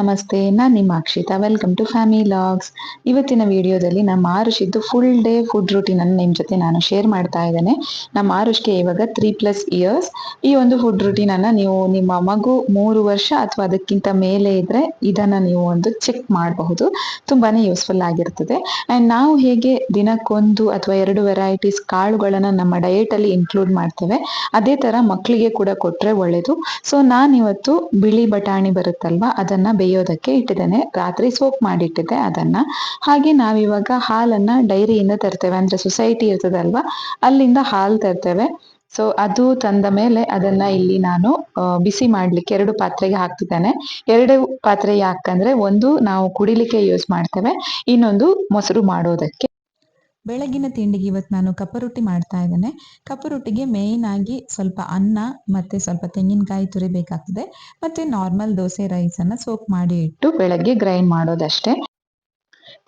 ನಮಸ್ತೆ, ನಾನು ನಿಮ್ಮ Akshita. Welcome to family vlogs. ಇವತ್ತಿನ ವಿಡಿಯೋದಲ್ಲಿ ನಮ್ಮ ಆರುಷಿದ್ದು ಫುಲ್ ಡೇ ಫುಡ್ ರೂಟೀನ್ ಅನ್ನು ನಿಮ್ಮ ಜೊತೆ ನಾನು ಶೇರ್ ಮಾಡ್ತಾ ಇದ್ದೇನೆ. ನಮ್ಮ ಆರುಷ್ಗೆ ಇವಾಗ 3+ ಇಯರ್ಸ್. ಈ ಒಂದು ಫುಡ್ ರೂಟೀನ್ ಅನ್ನ ನೀವು ನಿಮ್ಮ ಮಗು 3 ವರ್ಷ ಅಥವಾ ಅದಕ್ಕಿಂತ ಮೇಲೆ ಇದ್ರೆ ಇದನ್ನ ನೀವು ಒಂದು ಚೆಕ್ ಮಾಡಬಹುದು. ತುಂಬಾನೇ ಯೂಸ್ಫುಲ್ ಆಗಿರ್ತದೆ. ಅಂಡ್ ನಾವು ಹೇಗೆ ದಿನಕ್ಕೊಂದು ಅಥವಾ 2 ವೆರೈಟೀಸ್ ಕಾಳುಗಳನ್ನ ನಮ್ಮ ಡಯಟ್ ಅಲ್ಲಿ ಇನ್ಕ್ಲೂಡ್ ಮಾಡ್ತೇವೆ, ಅದೇ ತರ ಮಕ್ಕಳಿಗೆ ಕೂಡ ಕೊಟ್ರೆ ಒಳ್ಳೇದು. ಸೊ ನಾನಿವತ್ತು ಬಿಳಿ ಬಟಾಣಿ ಬರುತ್ತಲ್ವಾ, ಅದನ್ನ ಬೇಯೋದಕ್ಕೆ ಇಟ್ಟಿದ್ದೇನೆ. ರಾತ್ರಿ ಸೋಕ್ ಮಾಡಿಟ್ಟಿದ್ದೆ ಅದನ್ನ. ಹಾಗೆ ನಾವಿವಾಗ ಹಾಲನ್ನ ಡೈರಿಯಿಂದ ತರ್ತೇವೆ, ಅಂದ್ರೆ ಸೊಸೈಟಿ ಇರ್ತದಲ್ವಾ, ಅಲ್ಲಿಂದ ಹಾಲು ತರ್ತೇವೆ. ಸೊ ಅದು ತಂದ ಮೇಲೆ ಅದನ್ನ ಇಲ್ಲಿ ನಾನು ಬಿಸಿ ಮಾಡ್ಲಿಕ್ಕೆ 2 ಪಾತ್ರೆಗೆ ಹಾಕ್ತಿದ್ದೇನೆ. 2 ಪಾತ್ರೆ ಯಾಕಂದ್ರೆ ಒಂದು ನಾವು ಕುಡಿಲಿಕ್ಕೆ ಯೂಸ್ ಮಾಡ್ತೇವೆ, ಇನ್ನೊಂದು ಮೊಸರು ಮಾಡೋದಕ್ಕೆ. ಬೆಳಗಿನ ತಿಂಡಿಗೆ ಇವತ್ತು ನಾನು ಕಪ್ಪ ರೊಟ್ಟಿ ಮಾಡ್ತಾ ಇದ್ದೇನೆ. ಕಪ್ಪ ರೊಟ್ಟಿಗೆ ಮೇಯ್ನ್ ಆಗಿ ಸ್ವಲ್ಪ ಅನ್ನ ಮತ್ತೆ ಸ್ವಲ್ಪ ತೆಂಗಿನಕಾಯಿ ತುರಿ ಬೇಕಾಗ್ತದೆ. ಮತ್ತೆ ನಾರ್ಮಲ್ ದೋಸೆ ರೈಸ್ ಅನ್ನ ಸೋಕ್ ಮಾಡಿ ಇಟ್ಟು ಬೆಳಗ್ಗೆ ಗ್ರೈಂಡ್ ಮಾಡೋದಷ್ಟೇ.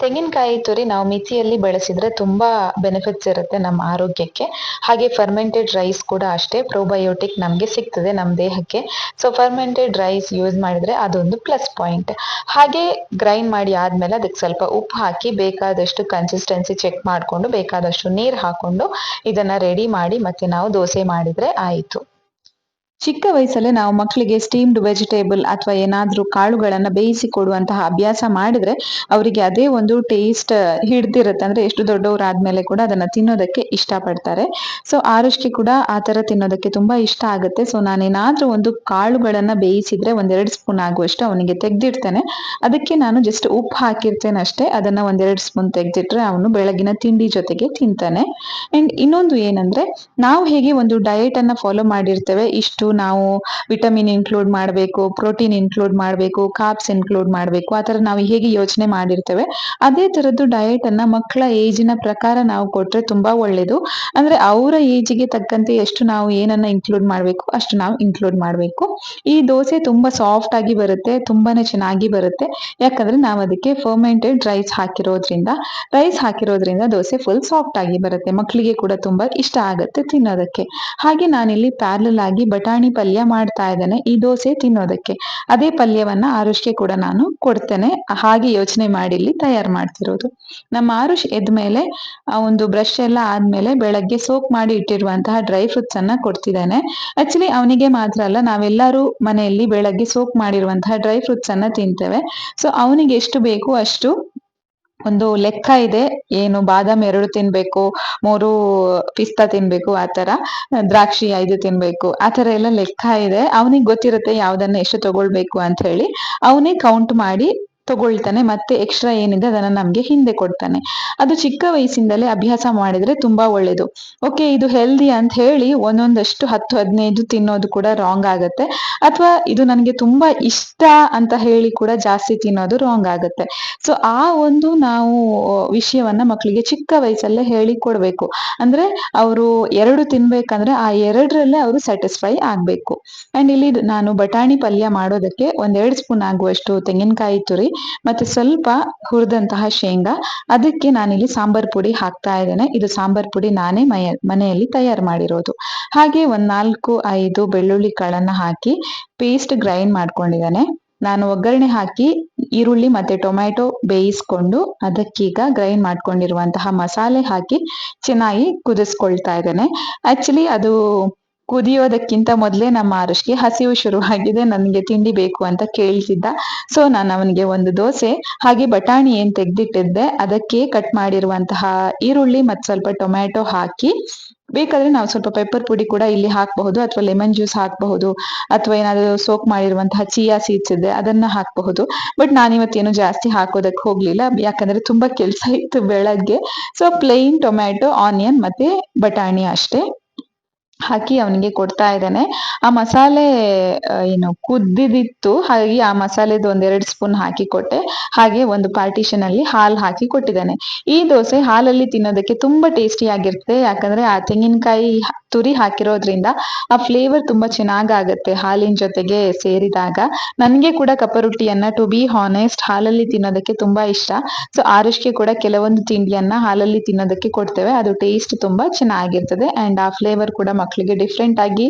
ತೆಂಗಿನಕಾಯಿ ತುರಿ ನಾವು ಮಿತಿಯಲ್ಲಿ ಬಳಸಿದ್ರೆ ತುಂಬಾ ಬೆನಿಫಿಟ್ಸ್ ಇರುತ್ತೆ ನಮ್ಮ ಆರೋಗ್ಯಕ್ಕೆ. ಹಾಗೆ ಫರ್ಮೆಂಟೆಡ್ ರೈಸ್ ಕೂಡ ಅಷ್ಟೇ, ಪ್ರೋಬಯೋಟಿಕ್ ನಮ್ಗೆ ಸಿಗ್ತದೆ ನಮ್ಮ ದೇಹಕ್ಕೆ. ಸೊ ಫರ್ಮೆಂಟೆಡ್ ರೈಸ್ ಯೂಸ್ ಮಾಡಿದ್ರೆ ಅದೊಂದು ಪ್ಲಸ್ ಪಾಯಿಂಟ್. ಹಾಗೆ ಗ್ರೈಂಡ್ ಮಾಡಿ ಆದ್ಮೇಲೆ ಅದಕ್ಕೆ ಸ್ವಲ್ಪ ಉಪ್ಪು ಹಾಕಿ ಬೇಕಾದಷ್ಟು ಕನ್ಸಿಸ್ಟೆನ್ಸಿ ಚೆಕ್ ಮಾಡ್ಕೊಂಡು ಬೇಕಾದಷ್ಟು ನೀರು ಹಾಕೊಂಡು ಇದನ್ನ ರೆಡಿ ಮಾಡಿ ಮತ್ತೆ ನಾವು ದೋಸೆ ಮಾಡಿದ್ರೆ ಆಯಿತು. ಚಿಕ್ಕ ವಯಸ್ಸಲ್ಲೇ ನಾವು ಮಕ್ಕಳಿಗೆ ಸ್ಟೀಮ್ಡ್ ವೆಜಿಟೇಬಲ್ ಅಥವಾ ಏನಾದ್ರೂ ಕಾಳುಗಳನ್ನ ಬೇಯಿಸಿ ಕೊಡುವಂತಹ ಅಭ್ಯಾಸ ಮಾಡಿದ್ರೆ ಅವರಿಗೆ ಅದೇ ಒಂದು ಟೇಸ್ಟ್ ಹಿಡ್ದಿರುತ್ತೆ. ಅಂದ್ರೆ ಎಷ್ಟು ದೊಡ್ಡವರಾದ್ಮೇಲೆ ಕೂಡ ಅದನ್ನ ತಿನ್ನೋದಕ್ಕೆ ಇಷ್ಟಪಡ್ತಾರೆ. ಸೊ ಆರುಷ್ಗೆ ಕೂಡ ಆ ತರ ತಿನ್ನೋದಕ್ಕೆ ತುಂಬಾ ಇಷ್ಟ ಆಗುತ್ತೆ. ಸೊ ನಾನೇನಾದ್ರೂ ಒಂದು ಕಾಳುಗಳನ್ನ ಬೇಯಿಸಿದ್ರೆ 1-2 ಸ್ಪೂನ್ ಆಗುವಷ್ಟು ಅವನಿಗೆ ತೆಗ್ದಿಡ್ತೇನೆ. ಅದಕ್ಕೆ ನಾನು ಜಸ್ಟ್ ಉಪ್ಪು ಹಾಕಿರ್ತೇನೆ ಅಷ್ಟೇ. ಅದನ್ನ 1-2 ಸ್ಪೂನ್ ತೆಗ್ದಿಟ್ರೆ ಅವನು ಬೆಳಗಿನ ತಿಂಡಿ ಜೊತೆಗೆ ತಿಂತಾನೆ. ಅಂಡ್ ಇನ್ನೊಂದು ಏನಂದ್ರೆ, ನಾವು ಹೇಗೆ ಒಂದು ಡಯಟ್ ಅನ್ನ ಫಾಲೋ ಮಾಡಿರ್ತೇವೆ, ಇಷ್ಟು ನಾವು ವಿಟಮಿನ್ ಇನ್ಕ್ಲೂಡ್ ಮಾಡಬೇಕು, ಪ್ರೋಟೀನ್ ಇನ್ಕ್ಲೂಡ್ ಮಾಡಬೇಕು, ಕಾರ್ಬ್ಸ್ ಇನ್ಕ್ಲೂಡ್ ಮಾಡಬೇಕು, ಆ ತರ ನಾವು ಹೇಗೆ ಯೋಚನೆ ಮಾಡಿರ್ತೇವೆ, ಅದೇ ತರದ್ದು ಡಯಟ್ ಅನ್ನ ಮಕ್ಕಳ ಏಜಿನ ಪ್ರಕಾರ ನಾವು ಕೊಟ್ರೆ ತುಂಬಾ ಒಳ್ಳೇದು. ಅಂದ್ರೆ ಅವರ ಏಜಿಗೆ ತಕ್ಕಂತೆ ಎಷ್ಟು ನಾವು ಏನನ್ನ ಇನ್ಕ್ಲೂಡ್ ಮಾಡಬೇಕು ಅಷ್ಟು ನಾವು ಇನ್ಕ್ಲೂಡ್ ಮಾಡಬೇಕು. ಈ ದೋಸೆ ತುಂಬಾ ಸಾಫ್ಟ್ ಆಗಿ ಬರುತ್ತೆ, ತುಂಬಾನೇ ಚೆನ್ನಾಗಿ ಬರುತ್ತೆ. ಯಾಕಂದ್ರೆ ನಾವು ಅದಕ್ಕೆ ಫರ್ಮೆಂಟೆಡ್ ರೈಸ್ ಹಾಕಿರೋದ್ರಿಂದ ದೋಸೆ ಫುಲ್ ಸಾಫ್ಟ್ ಆಗಿ ಬರುತ್ತೆ. ಮಕ್ಕಳಿಗೆ ಕೂಡ ತುಂಬಾ ಇಷ್ಟ ಆಗುತ್ತೆ ತಿನ್ನೋದಕ್ಕೆ. ಹಾಗೆ ನಾನಿಲ್ಲಿ ಪ್ಯಾರಲಲ್ ಆಗಿ ಬಟಾಣಿ ಪಲ್ಯ ಮಾಡ್ತಾ ಇದ್ದೇನೆ ಈ ದೋಸೆ ತಿನ್ನೋದಕ್ಕೆ. ಅದೇ ಪಲ್ಯವನ್ನ ಆರುಷ್ಗೆ ಕೂಡ ನಾನು ಕೊಡ್ತೇನೆ. ಹಾಗೆ ಯೋಚನೆ ಮಾಡಿ ಇಲ್ಲಿ ತಯಾರು ಮಾಡ್ತಿರೋದು. ನಮ್ಮ ಆರುಷ್ ಎದ್ಮೇಲೆ ಒಂದು ಬ್ರಷ್ ಎಲ್ಲ ಆದ್ಮೇಲೆ ಬೆಳಗ್ಗೆ ಸೋಕ್ ಮಾಡಿ ಇಟ್ಟಿರುವಂತಹ ಡ್ರೈ ಫ್ರೂಟ್ಸ್ ಅನ್ನ ಕೊಡ್ತಿದ್ದೇನೆ. ಆಕ್ಚುಲಿ ಅವನಿಗೆ ಮಾತ್ರ ಅಲ್ಲ, ನಾವೆಲ್ಲರೂ ಮನೆಯಲ್ಲಿ ಬೆಳಗ್ಗೆ ಸೋಕ್ ಮಾಡಿರುವಂತಹ ಡ್ರೈ ಫ್ರೂಟ್ಸ್ ಅನ್ನ ತಿಂತೇವೆ. ಸೊ ಅವನಿಗೆ ಎಷ್ಟು ಬೇಕು ಅಷ್ಟು ಒಂದು ಲೆಕ್ಕ ಇದೆ. ಏನು ಬಾದಾಮ್ 2 ತಿನ್ಬೇಕು, 3 ಪಿಸ್ತಾ ತಿನ್ಬೇಕು, ಆತರ ದ್ರಾಕ್ಷಿ 5 ತಿನ್ಬೇಕು, ಆತರ ಎಲ್ಲ ಲೆಕ್ಕ ಇದೆ. ಅವನಿಗೆ ಗೊತ್ತಿರುತ್ತೆ ಯಾವ್ದನ್ನ ಎಷ್ಟು ತಗೊಳ್ಬೇಕು ಅಂತ ಹೇಳಿ. ಅವನೇ ಕೌಂಟ್ ಮಾಡಿ ತಗೊಳ್ತಾನೆ. ಮತ್ತೆ ಎಕ್ಸ್ಟ್ರಾ ಏನಿದೆ ಅದನ್ನ ನಮ್ಗೆ ಹಿಂದೆ ಕೊಡ್ತಾನೆ. ಅದು ಚಿಕ್ಕ ವಯಸ್ಸಿಂದಲೇ ಅಭ್ಯಾಸ ಮಾಡಿದ್ರೆ ತುಂಬಾ ಒಳ್ಳೇದು. ಓಕೆ, ಇದು ಹೆಲ್ದಿ ಅಂತ ಹೇಳಿ ಒಂದೊಂದಷ್ಟು 10-15 ತಿನ್ನೋದು ಕೂಡ ರಾಂಗ್ ಆಗತ್ತೆ. ಅಥವಾ ಇದು ನನಗೆ ತುಂಬಾ ಇಷ್ಟ ಅಂತ ಹೇಳಿ ಕೂಡ ಜಾಸ್ತಿ ತಿನ್ನೋದು ರಾಂಗ್ ಆಗತ್ತೆ. ಸೊ ಆ ಒಂದು ನಾವು ವಿಷಯವನ್ನ ಮಕ್ಕಳಿಗೆ ಚಿಕ್ಕ ವಯಸ್ಸಲ್ಲೇ ಹೇಳಿ ಕೊಡ್ಬೇಕು. ಅಂದ್ರೆ ಅವರು 2 ತಿನ್ಬೇಕಂದ್ರೆ ಆ 2ರಲ್ಲೇ ಅವರು ಸ್ಯಾಟಿಸ್ಫೈ ಆಗ್ಬೇಕು. ಅಂಡ್ ಇಲ್ಲಿ ನಾನು ಬಟಾಣಿ ಪಲ್ಯ ಮಾಡೋದಕ್ಕೆ 1-2 ಸ್ಪೂನ್ ಆಗುವಷ್ಟು ತೆಂಗಿನಕಾಯಿ ತುರಿ ಮತ್ತೆ ಸ್ವಲ್ಪ ಹುರಿದಂತಹ ಶೇಂಗಾ, ಅದಕ್ಕೆ ನಾನಿಲ್ಲಿ ಸಾಂಬಾರ್ ಪುಡಿ ಹಾಕ್ತಾ ಇದ್ದೇನೆ. ಇದು ಸಾಂಬಾರ್ ಪುಡಿ ನಾನೇ ಮನೆಯಲ್ಲಿ ತಯಾರು ಮಾಡಿರೋದು. ಹಾಗೆ 4-5 ಬೆಳ್ಳುಳ್ಳಿ ಕಾಳನ್ನ ಹಾಕಿ ಪೇಸ್ಟ್ ಗ್ರೈಂಡ್ ಮಾಡ್ಕೊಂಡಿದ್ದೇನೆ. ನಾನು ಒಗ್ಗರಣೆ ಹಾಕಿ ಈರುಳ್ಳಿ ಮತ್ತೆ ಟೊಮ್ಯಾಟೊ ಬೇಯಿಸ್ಕೊಂಡು ಅದಕ್ಕೀಗ ಗ್ರೈಂಡ್ ಮಾಡ್ಕೊಂಡಿರುವಂತಹ ಮಸಾಲೆ ಹಾಕಿ ಚೆನ್ನಾಗಿ ಕುದಿಸ್ಕೊಳ್ತಾ ಇದ್ದೇನೆ. ಆಕ್ಚುಲಿ ಅದು ಕುದಿಯೋದಕ್ಕಿಂತ ಮೊದಲೇ ನಮ್ಮ ಆರುಷ್ಗೆ ಹಸಿವು ಶುರುವಾಗಿದೆ, ನನಗೆ ತಿಂಡಿ ಬೇಕು ಅಂತ ಕೇಳ್ತಿದ್ದ. ಸೊ ನಾನು ಅವನಿಗೆ ಒಂದು ದೋಸೆ ಹಾಗೆ ಬಟಾಣಿ ಏನ್ ತೆಗ್ದಿಟ್ಟಿದ್ದೆ ಅದಕ್ಕೆ ಕಟ್ ಮಾಡಿರುವಂತಹ ಈರುಳ್ಳಿ ಮತ್ತು ಸ್ವಲ್ಪ ಟೊಮ್ಯಾಟೊ ಹಾಕಿ, ಬೇಕಾದ್ರೆ ನಾವು ಸ್ವಲ್ಪ ಪೆಪ್ಪರ್ ಪುಡಿ ಕೂಡ ಇಲ್ಲಿ ಹಾಕಬಹುದು, ಅಥವಾ ಲೆಮನ್ ಜ್ಯೂಸ್ ಹಾಕಬಹುದು, ಅಥವಾ ಏನಾದ್ರು ಸೋಕ್ ಮಾಡಿರುವಂತಹ ಚಿಯಾ ಸೀಡ್ಸ್ ಇದೆ ಅದನ್ನ ಹಾಕಬಹುದು. ಬಟ್ ನಾನಿವತ್ತೇನು ಜಾಸ್ತಿ ಹಾಕೋದಕ್ಕೆ ಹೋಗ್ಲಿಲ್ಲ, ಯಾಕಂದ್ರೆ ತುಂಬಾ ಕೆಲಸ ಇತ್ತು ಬೆಳಗ್ಗೆ. ಸೊ ಪ್ಲೇನ್ ಟೊಮ್ಯಾಟೊ, ಆನಿಯನ್ ಮತ್ತೆ ಬಟಾಣಿ ಅಷ್ಟೇ ಹಾಕಿ ಅವನಿಗೆ ಕೊಡ್ತಾ ಇದ್ದೇನೆ. ಆ ಮಸಾಲೆ ಏನು ಕುದ್ದಿದಿತ್ತು, ಹಾಗೆ ಆ ಮಸಾಲೆದು 1-2 ಸ್ಪೂನ್ ಹಾಕಿ ಕೊಟ್ಟೆ. ಹಾಗೆ ಒಂದು ಪಾರ್ಟಿಷನ್ ಅಲ್ಲಿ ಹಾಲು ಹಾಕಿ ಕೊಟ್ಟಿದ್ದೇನೆ. ಈ ದೋಸೆ ಹಾಲಲ್ಲಿ ತಿನ್ನೋದಕ್ಕೆ ತುಂಬಾ ಟೇಸ್ಟಿ ಆಗಿರುತ್ತೆ, ಯಾಕಂದ್ರೆ ಆ ತೆಂಗಿನಕಾಯಿ ತುರಿ ಹಾಕಿರೋದ್ರಿಂದ ಆ ಫ್ಲೇವರ್ ತುಂಬಾ ಚೆನ್ನಾಗಾಗತ್ತೆ ಹಾಲಿನ ಜೊತೆಗೆ ಸೇರಿದಾಗ. ನನಗೆ ಕೂಡ ಕಪ್ಪ ರೊಟ್ಟಿಯನ್ನ ಟು ಬಿ ಹಾನೆಸ್ಟ್ ಹಾಲಲ್ಲಿ ತಿನ್ನೋದಕ್ಕೆ ತುಂಬಾ ಇಷ್ಟ. ಸೊ ಆರುಷ್ಗೆ ಕೂಡ ಕೆಲವೊಂದು ತಿಂಡಿಯನ್ನ ಹಾಲಲ್ಲಿ ತಿನ್ನೋದಕ್ಕೆ ಕೊಡ್ತೇವೆ, ಅದು ಟೇಸ್ಟ್ ತುಂಬಾ ಚೆನ್ನಾಗಿರ್ತದೆ ಅಂಡ್ ಆ ಫ್ಲೇವರ್ ಕೂಡ ಮಕ್ಕಳಿಗೆ ಡಿಫ್ರೆಂಟ್ ಆಗಿ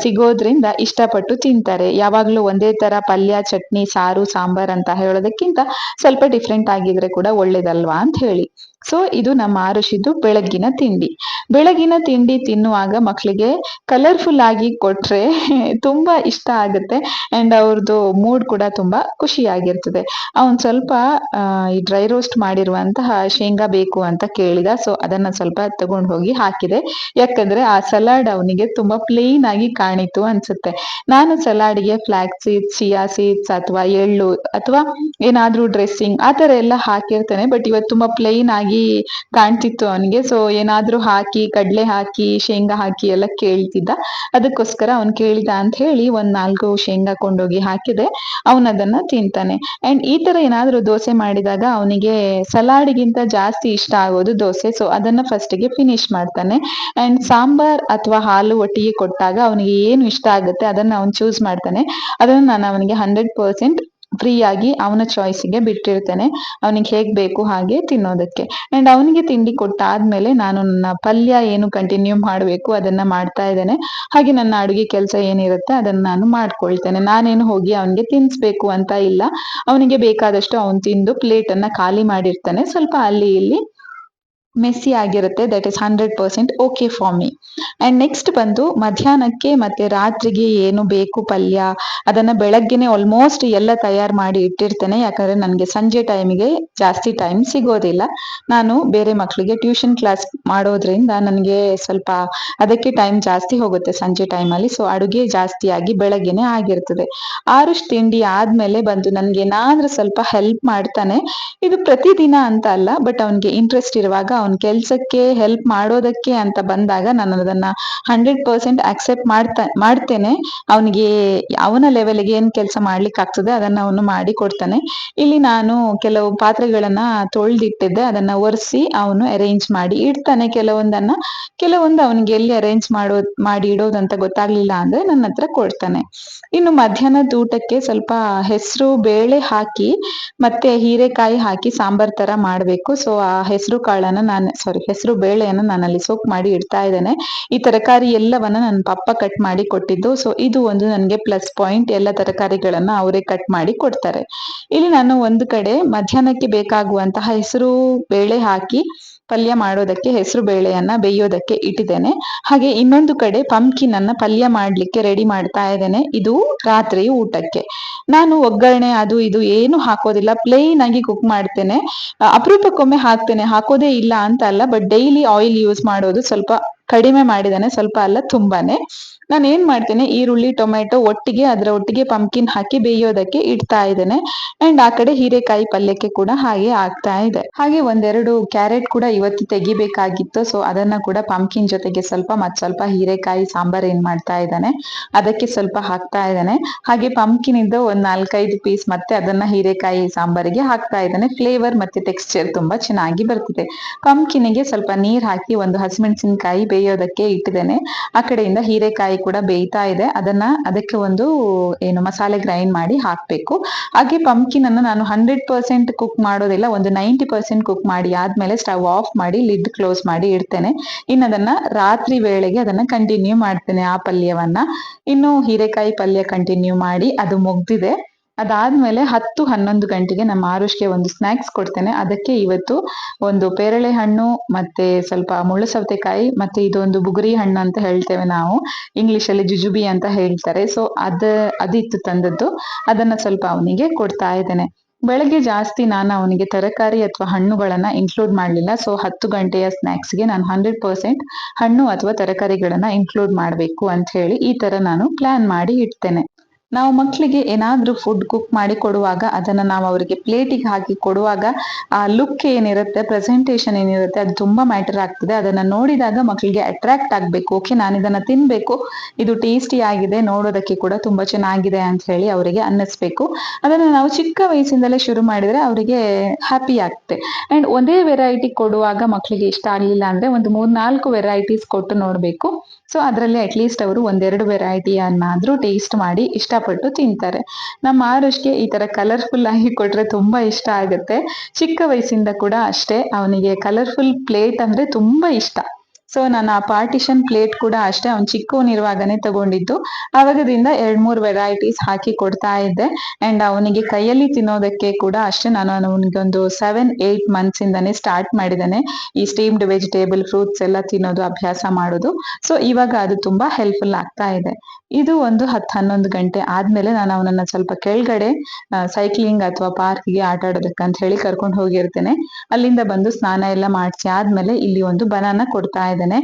ಸಿಗೋದ್ರಿಂದ ಇಷ್ಟಪಟ್ಟು ತಿಂತಾರೆ. ಯಾವಾಗ್ಲೂ ಒಂದೇ ತರ ಪಲ್ಯ, ಚಟ್ನಿ, ಸಾರು, ಸಾಂಬಾರ್ ಅಂತ ಹೇಳೋದಕ್ಕಿಂತ ಸ್ವಲ್ಪ ಡಿಫ್ರೆಂಟ್ ಆಗಿದ್ರೆ ಕೂಡ ಒಳ್ಳೇದಲ್ವಾ ಅಂತ ಹೇಳಿ. ಸೊ ಇದು ನಮ್ಮ ಆರುಷಿದ್ದು ಬೆಳಗ್ಗಿನ ತಿಂಡಿ. ಬೆಳಗಿನ ತಿಂಡಿ ತಿನ್ನುವಾಗ ಮಕ್ಕಳಿಗೆ ಕಲರ್ಫುಲ್ ಆಗಿ ಕೊಟ್ರೆ ತುಂಬಾ ಇಷ್ಟ ಆಗುತ್ತೆ ಅಂಡ್ ಅವ್ರದ್ದು ಮೂಡ್ ಕೂಡ ತುಂಬಾ ಖುಷಿಯಾಗಿರ್ತದೆ. ಅವನ್ ಸ್ವಲ್ಪ ಈ ಡ್ರೈ ರೋಸ್ಟ್ ಮಾಡಿರುವಂತಹ ಶೇಂಗಾ ಬೇಕು ಅಂತ ಕೇಳಿದ. ಸೊ ಅದನ್ನ ಸ್ವಲ್ಪ ತಗೊಂಡು ಹೋಗಿ ಹಾಕಿದೆ. ಯಾಕಂದ್ರೆ ಆ ಸಲಾಡ್ ಅವನಿಗೆ ತುಂಬಾ ಪ್ಲೇನ್ ಆಗಿ ಕಾಣಿತು ಅನ್ಸುತ್ತೆ. ನಾನು ಸಲಾಡ್ಗೆ ಫ್ಲಾಕ್ ಸೀಡ್ಸ್, ಚಿಯಾ ಸೀಡ್ಸ್ ಅಥವಾ ಎಳ್ಳು ಅಥವಾ ಏನಾದ್ರೂ ಡ್ರೆಸ್ಸಿಂಗ್ ಆ ತರ ಎಲ್ಲ ಹಾಕಿರ್ತೇನೆ. ಬಟ್ ಇವತ್ತು ತುಂಬಾ ಪ್ಲೇನ್ ಆಗಿ ಕಾಣ್ತಿತ್ತು ಅವನಿಗೆ. ಸೊ ಏನಾದ್ರೂ ಹಾಕಿ, ಕಡ್ಲೆ ಹಾಕಿ, ಶೇಂಗಾ ಹಾಕಿ ಎಲ್ಲ ಕೇಳ್ತಿದ್ದ. ಅದಕ್ಕೋಸ್ಕರ ಅವ್ನು ಕೇಳಿದ ಅಂತ ಹೇಳಿ ಒಂದ್ 4 ಶೇಂಗಾ ಕೊಂಡೋಗಿ ಹಾಕಿದೆ. ಅವನದನ್ನ ತಿಂತಾನೆ. ಅಂಡ್ ಈ ತರ ಏನಾದ್ರೂ ದೋಸೆ ಮಾಡಿದಾಗ ಅವನಿಗೆ ಸಲಾಡ್ಗಿಂತ ಜಾಸ್ತಿ ಇಷ್ಟ ಆಗೋದು ದೋಸೆ. ಸೊ ಅದನ್ನ ಫಸ್ಟ್ ಗೆ ಫಿನಿಶ್ ಮಾಡ್ತಾನೆ. ಅಂಡ್ ಸಾಂಬಾರ್ ಅಥವಾ ಹಾಲು ಒಟ್ಟಿಗೆ ಕೊಟ್ಟಾಗ ಅವನಿಗೆ ಏನು ಇಷ್ಟ ಆಗುತ್ತೆ ಅದನ್ನ ಅವ್ನು ಚೂಸ್ ಮಾಡ್ತಾನೆ. ಅದನ್ನ ನಾನು ಅವನಿಗೆ 100% ಫ್ರೀ ಆಗಿ ಅವನ ಚಾಯ್ಸಿಗೆ ಬಿಟ್ಟಿರ್ತೇನೆ. ಅವನಿಗೆ ಹೇಗ್ ಬೇಕು ಹಾಗೆ ತಿನ್ನೋದಕ್ಕೆ. ಅಂಡ್ ಅವನಿಗೆ ತಿಂಡಿ ಕೊಟ್ಟಾದ್ಮೇಲೆ ನಾನು ನನ್ನ ಪಲ್ಯ ಏನು ಕಂಟಿನ್ಯೂ ಮಾಡಬೇಕು ಅದನ್ನ ಮಾಡ್ತಾ ಇದ್ದೇನೆ. ಹಾಗೆ ನನ್ನ ಅಡುಗೆ ಕೆಲಸ ಏನಿರುತ್ತೆ ಅದನ್ನ ನಾನು ಮಾಡ್ಕೊಳ್ತೇನೆ. ನಾನೇನು ಹೋಗಿ ಅವನಿಗೆ ತಿನ್ಸ್ಬೇಕು ಅಂತ ಇಲ್ಲ. ಅವನಿಗೆ ಬೇಕಾದಷ್ಟು ಅವನು ತಿಂದು ಪ್ಲೇಟ್ ಅನ್ನ ಖಾಲಿ ಮಾಡಿರ್ತಾನೆ. ಸ್ವಲ್ಪ ಅಲ್ಲಿ ಇಲ್ಲಿ ಮೆಸ್ಸಿ ಆಗಿರುತ್ತೆ. That is 100% okay for me. And next ಬಂದು ಮಧ್ಯಾಹ್ನಕ್ಕೆ ಮತ್ತೆ ರಾತ್ರಿಗೆ ಏನು ಬೇಕು ಪಲ್ಯ ಅದನ್ನ ಬೆಳಗ್ಗೆನೆ ಆಲ್ಮೋಸ್ಟ್ ಎಲ್ಲ ತಯಾರು ಮಾಡಿ ಇಟ್ಟಿರ್ತೇನೆ. ಯಾಕಂದ್ರೆ ನನಗೆ ಸಂಜೆ ಟೈಮಿಗೆ ಜಾಸ್ತಿ ಟೈಮ್ ಸಿಗೋದಿಲ್ಲ. ನಾನು ಬೇರೆ ಮಕ್ಕಳಿಗೆ ಟ್ಯೂಷನ್ ಕ್ಲಾಸ್ ಮಾಡೋದ್ರಿಂದ ನನಗೆ ಸ್ವಲ್ಪ ಅದಕ್ಕೆ ಟೈಮ್ ಜಾಸ್ತಿ ಹೋಗುತ್ತೆ ಸಂಜೆ ಟೈಮಲ್ಲಿ. ಸೊ ಅಡುಗೆ ಜಾಸ್ತಿಯಾಗಿ ಬೆಳಗ್ಗೆನೆ ಆಗಿರ್ತದೆ. ಆರುಷ್ ತಿಂಡಿ ಆದ್ಮೇಲೆ ಬಂದು ನನ್ಗೆ ಏನಾದ್ರೂ ಸ್ವಲ್ಪ ಹೆಲ್ಪ್ ಮಾಡ್ತಾನೆ. ಇದು ಪ್ರತಿದಿನ ಅಂತ ಅಲ್ಲ, ಬಟ್ ಅವನಿಗೆ ಇಂಟ್ರೆಸ್ಟ್ ಇರುವಾಗ ಅವನ ಕೆಲ್ಸಕ್ಕೆ ಹೆಲ್ಪ್ ಮಾಡೋದಕ್ಕೆ ಅಂತ ಬಂದಾಗ ನಾನು ಅದನ್ನ 100% ಅಕ್ಸೆಪ್ಟ್ ಮಾಡ್ತೇನೆ. ಅವನಿಗೆ ಅವನ ಲೆವೆಲ್ಗೆ ಏನ್ ಕೆಲಸ ಮಾಡ್ಲಿಕ್ಕೆ ಆಗ್ತದೆ ಅದನ್ನ ಅವನು ಮಾಡಿ ಕೊಡ್ತಾನೆ. ಇಲ್ಲಿ ನಾನು ಕೆಲವು ಪಾತ್ರೆಗಳನ್ನ ತೊಳ್ದಿಟ್ಟಿದ್ದೆ, ಅದನ್ನ ಒರೆಸಿ ಅವನು ಅರೇಂಜ್ ಮಾಡಿ ಇಡ್ತಾನೆ. ಕೆಲವೊಂದು ಅವನಿಗೆ ಎಲ್ಲಿ ಅರೇಂಜ್ ಮಾಡಿ ಇಡೋದಂತ ಗೊತ್ತಾಗ್ಲಿಲ್ಲ ಅಂದ್ರೆ ನನ್ನ ಹತ್ರ ಕೊಡ್ತಾನೆ. ಇನ್ನು ಮಧ್ಯಾಹ್ನದ ಊಟಕ್ಕೆ ಸ್ವಲ್ಪ ಹೆಸರು ಬೇಳೆ ಹಾಕಿ ಮತ್ತೆ ಹೀರೆಕಾಯಿ ಹಾಕಿ ಸಾಂಬಾರ್ ತರ ಮಾಡ್ಬೇಕು. ಸೊ ಆ ಹೆಸರು ಬೇಳೆಯನ್ನ ನಾನಲ್ಲಿ ಸೋಕ್ ಮಾಡಿ ಇಡ್ತಾ ಇದ್ದೇನೆ. ಈ ತರಕಾರಿ ಎಲ್ಲವನ್ನ ನನ್ನ ಪಪ್ಪ ಕಟ್ ಮಾಡಿ ಕೊಟ್ಟಿದ್ದು. ಸೊ ಇದು ಒಂದು ನನಗೆ ಪ್ಲಸ್ ಪಾಯಿಂಟ್. ಎಲ್ಲ ತರಕಾರಿಗಳನ್ನ ಅವರೇ ಕಟ್ ಮಾಡಿ ಕೊಡ್ತಾರೆ. ಇಲ್ಲಿ ನಾನು ಒಂದು ಕಡೆ ಮಧ್ಯಾಹ್ನಕ್ಕೆ ಬೇಕಾಗುವಂತಹ ಹೆಸರು ಬೇಳೆ ಹಾಕಿ ಪಲ್ಯ ಮಾಡೋದಕ್ಕೆ ಹೆಸರು ಬೇಳೆಯನ್ನ ಬೇಯೋದಕ್ಕೆ ಇಟ್ಟಿದ್ದೇನೆ. ಹಾಗೆ ಇನ್ನೊಂದು ಕಡೆ ಪಂಪ್ಕಿನ್ ಅನ್ನ ಪಲ್ಯ ಮಾಡ್ಲಿಕ್ಕೆ ರೆಡಿ ಮಾಡ್ತಾ ಇದ್ದೇನೆ. ಇದು ರಾತ್ರಿ ಊಟಕ್ಕೆ. ನಾನು ಒಗ್ಗರಣೆ ಅದು ಇದು ಏನು ಹಾಕೋದಿಲ್ಲ, ಪ್ಲೇನ್ ಆಗಿ ಕುಕ್ ಮಾಡ್ತೇನೆ. ಅಪರೂಪಕ್ಕೊಮ್ಮೆ ಹಾಕ್ತೇನೆ, ಹಾಕೋದೇ ಇಲ್ಲ ಅಂತ ಅಲ್ಲ, ಬಟ್ ಡೈಲಿ ಆಯಿಲ್ ಯೂಸ್ ಮಾಡೋದು ಸ್ವಲ್ಪ ಕಡಿಮೆ ಮಾಡಿದಾನೆ. ಸ್ವಲ್ಪ ಅಲ್ಲ, ತುಂಬಾನೇ. ನಾನು ಏನ್ ಮಾಡ್ತೇನೆ, ಈರುಳ್ಳಿ ಟೊಮೆಟೊ ಒಟ್ಟಿಗೆ ಪಂಪ್ಕಿನ್ ಹಾಕಿ ಬೇಯೋದಕ್ಕೆ ಇಡ್ತಾ ಇದ್ದೇನೆ. ಅಂಡ್ ಆ ಕಡೆ ಹೀರೆಕಾಯಿ ಪಲ್ಯಕ್ಕೆ ಕೂಡ ಹಾಗೆ ಆಗ್ತಾ ಇದೆ. ಹಾಗೆ ಒಂದೆರಡು ಕ್ಯಾರೆಟ್ ಕೂಡ ಇವತ್ತು ತೆಗಿಬೇಕಾಗಿತ್ತು. ಸೊ ಅದನ್ನ ಕೂಡ ಪಂಪ್ಕಿನ್ ಜೊತೆಗೆ ಸ್ವಲ್ಪ ಹೀರೆಕಾಯಿ ಸಾಂಬಾರ್ ಏನ್ ಮಾಡ್ತಾ ಇದ್ದಾನೆ ಅದಕ್ಕೆ ಸ್ವಲ್ಪ ಹಾಕ್ತಾ ಇದ್ದಾನೆ. ಹಾಗೆ ಪಂಪ್ಕಿನ್ ಇದ್ದು ಒಂದ್ 4-5 ಪೀಸ್ ಮತ್ತೆ ಅದನ್ನ ಹೀರೆಕಾಯಿ ಸಾಂಬಾರಿಗೆ ಹಾಕ್ತಾ ಇದ್ದಾನೆ. ಫ್ಲೇವರ್ ಮತ್ತೆ ಟೆಕ್ಸ್ಚರ್ ತುಂಬಾ ಚೆನ್ನಾಗಿ ಬರ್ತದೆ. ಪಂಪ್ಕಿನ್ಗೆ ಸ್ವಲ್ಪ ನೀರ್ ಹಾಕಿ ಒಂದು ಹಸಿಮೆಣಸಿನಕಾಯಿ ಬೇಯೋದಕ್ಕೆ ಇಟ್ಟಿದ್ದೇನೆ. ಆ ಕಡೆಯಿಂದ ಹೀರೆಕಾಯಿ ಕೂಡ ಬೇಯ್ತಾ ಇದೆ. ಅದಕ್ಕೆ ಒಂದು ಮಸಾಲೆ ಗ್ರೈಂಡ್ ಮಾಡಿ ಹಾಕ್ಬೇಕು. ಹಾಗೆ ಪಂಪ್ಕಿನ್ ಅನ್ನು ನಾನು 100% ಕುಕ್ ಮಾಡೋದಿಲ್ಲ, ಒಂದು 90% ಕುಕ್ ಮಾಡಿ ಆದ್ಮೇಲೆ ಸ್ಟವ್ ಆಫ್ ಮಾಡಿ ಲಿಡ್ ಕ್ಲೋಸ್ ಮಾಡಿ ಇಡ್ತೇನೆ. ಇನ್ನು ಅದನ್ನ ರಾತ್ರಿ ವೇಳೆಗೆ ಅದನ್ನ ಕಂಟಿನ್ಯೂ ಮಾಡ್ತೇನೆ ಆ ಪಲ್ಯವನ್ನ. ಇನ್ನು ಹೀರೆಕಾಯಿ ಪಲ್ಯ ಕಂಟಿನ್ಯೂ ಮಾಡಿ ಅದು ಮುಗ್ದಿದೆ. ಅದಾದ್ಮೇಲೆ 10-11 ಗಂಟೆಗೆ ನಮ್ಮ ಆರುಷ್ಗೆ ಒಂದು ಸ್ನಾಕ್ಸ್ ಕೊಡ್ತೇನೆ. ಅದಕ್ಕೆ ಇವತ್ತು ಒಂದು ಪೇರಳೆ ಹಣ್ಣು ಮತ್ತೆ ಸ್ವಲ್ಪ ಮುಳ್ಳು ಸೌತೆಕಾಯಿ ಮತ್ತೆ ಇದೊಂದು ಬುಗುರಿ ಹಣ್ಣು ಅಂತ ಹೇಳ್ತೇವೆ ನಾವು, ಇಂಗ್ಲಿಷ್ ಅಲ್ಲಿ ಜುಜುಬಿ ಅಂತ ಹೇಳ್ತಾರೆ. ಸೊ ಅದಿತ್ತು ತಂದದ್ದು, ಅದನ್ನ ಸ್ವಲ್ಪ ಅವನಿಗೆ ಕೊಡ್ತಾ ಇದ್ದೇನೆ. ಬೆಳಗ್ಗೆ ಜಾಸ್ತಿ ನಾನು ಅವನಿಗೆ ತರಕಾರಿ ಅಥವಾ ಹಣ್ಣುಗಳನ್ನ ಇನ್ಕ್ಲೂಡ್ ಮಾಡ್ಲಿಲ್ಲ. ಸೊ 10 ಗಂಟೆಯ ಸ್ನಾಕ್ಸ್ಗೆ ನಾನು 100% ಹಣ್ಣು ಅಥವಾ ತರಕಾರಿಗಳನ್ನ ಇನ್ಕ್ಲೂಡ್ ಮಾಡ್ಬೇಕು ಅಂತ ಹೇಳಿ ಈ ತರ ನಾನು ಪ್ಲಾನ್ ಮಾಡಿ ಇಡ್ತೇನೆ. ನಾವು ಮಕ್ಕಳಿಗೆ ಏನಾದ್ರೂ ಫುಡ್ ಕುಕ್ ಮಾಡಿ ಕೊಡುವಾಗ ಅದನ್ನ ನಾವು ಅವರಿಗೆ ಪ್ಲೇಟಿಗೆ ಹಾಕಿ ಕೊಡುವಾಗ ಆ ಲುಕ್ ಏನಿರುತ್ತೆ, ಪ್ರೆಸೆಂಟೇಶನ್ ಏನಿರುತ್ತೆ, ಅದು ತುಂಬಾ ಮ್ಯಾಟರ್ ಆಗ್ತದೆ. ಅದನ್ನ ನೋಡಿದಾಗ ಮಕ್ಕಳಿಗೆ ಅಟ್ರಾಕ್ಟ್ ಆಗ್ಬೇಕು. ಓಕೆ, ನಾನು ಇದನ್ನ ತಿನ್ಬೇಕು, ಇದು ಟೇಸ್ಟಿ ಆಗಿದೆ, ನೋಡೋದಕ್ಕೆ ಕೂಡ ತುಂಬಾ ಚೆನ್ನಾಗಿದೆ ಅಂತ ಹೇಳಿ ಅವರಿಗೆ ಅನ್ನಿಸ್ಬೇಕು. ಅದನ್ನ ನಾವು ಚಿಕ್ಕ ವಯಸ್ಸಿಂದಲೇ ಶುರು ಮಾಡಿದ್ರೆ ಅವರಿಗೆ ಹ್ಯಾಪಿ ಆಗುತ್ತೆ. ಅಂಡ್ ಒಂದೇ ವೆರೈಟಿ ಕೊಡುವಾಗ ಮಕ್ಕಳಿಗೆ ಇಷ್ಟ ಆಗ್ಲಿಲ್ಲ ಅಂದ್ರೆ ಒಂದು 3-4 ವೆರೈಟೀಸ್ ಕೊಟ್ಟು ನೋಡ್ಬೇಕು. ಸೊ ಅದರಲ್ಲಿ ಅಟ್ಲೀಸ್ಟ್ ಅವರು ಒಂದೆರಡು ವೆರೈಟಿಯನ್ನಾದ್ರೂ ಟೇಸ್ಟ್ ಮಾಡಿ ಇಷ್ಟಪಟ್ಟು ತಿಂತಾರೆ. ನಮ್ಮ ಆರುಷ್ಗೆ ಈ ತರ ಕಲರ್ಫುಲ್ ಆಗಿ ಕೊಟ್ರೆ ತುಂಬಾ ಇಷ್ಟ ಆಗುತ್ತೆ. ಚಿಕ್ಕ ವಯಸ್ಸಿಂದ ಕೂಡ ಅಷ್ಟೇ, ಅವನಿಗೆ ಕಲರ್ಫುಲ್ ಪ್ಲೇಟ್ ಅಂದ್ರೆ ತುಂಬಾ ಇಷ್ಟ. ಸೊ ನಾನು ಆ ಪಾರ್ಟಿಷನ್ ಪ್ಲೇಟ್ ಕೂಡ ಅಷ್ಟೇ ಅವ್ನು ಚಿಕ್ಕವನಿರುವಾಗನೇ ತಗೊಂಡಿದ್ದು. ಆವಾಗದಿಂದ 2-3 ವೆರೈಟೀಸ್ ಹಾಕಿ ಕೊಡ್ತಾ ಇದ್ದೆ. ಅಂಡ್ ಅವನಿಗೆ ಕೈಯಲ್ಲಿ ತಿನ್ನೋದಕ್ಕೆ ಕೂಡ ಅಷ್ಟೇ ನಾನು ಅವನಿಗೆ ಒಂದು 7-8 ಮಂತ್ಸ್ ಇಂದಾನೆ ಸ್ಟಾರ್ಟ್ ಮಾಡಿದ್ದೇನೆ ಈ ಸ್ಟೀಮ್ಡ್ ವೆಜಿಟೇಬಲ್ ಫ್ರೂಟ್ಸ್ ಎಲ್ಲ ತಿನ್ನೋದು ಅಭ್ಯಾಸ ಮಾಡೋದು. ಸೊ ಇವಾಗ ಅದು ತುಂಬಾ ಹೆಲ್ಪ್ಫುಲ್ ಆಗ್ತಾ ಇದೆ. ಇದು ಒಂದು 10-11 ಗಂಟೆ ಆದ್ಮೇಲೆ ನಾನು ಅವನನ್ನ ಸ್ವಲ್ಪ ಕೆಳಗಡೆ ಸೈಕ್ಲಿಂಗ್ ಅಥವಾ ಪಾರ್ಕ್ಗೆ ಆಟ ಆಡೋದಕ್ಕಂತ ಹೇಳಿ ಕರ್ಕೊಂಡು ಹೋಗಿರ್ತೇನೆ. ಅಲ್ಲಿಂದ ಬಂದು ಸ್ನಾನ ಎಲ್ಲ ಮಾಡಿಸಿ ಆದ್ಮೇಲೆ ಇಲ್ಲಿ ಒಂದು ಬನಾನ ಕೊಡ್ತಾ ಇದ್ದೇನೆ.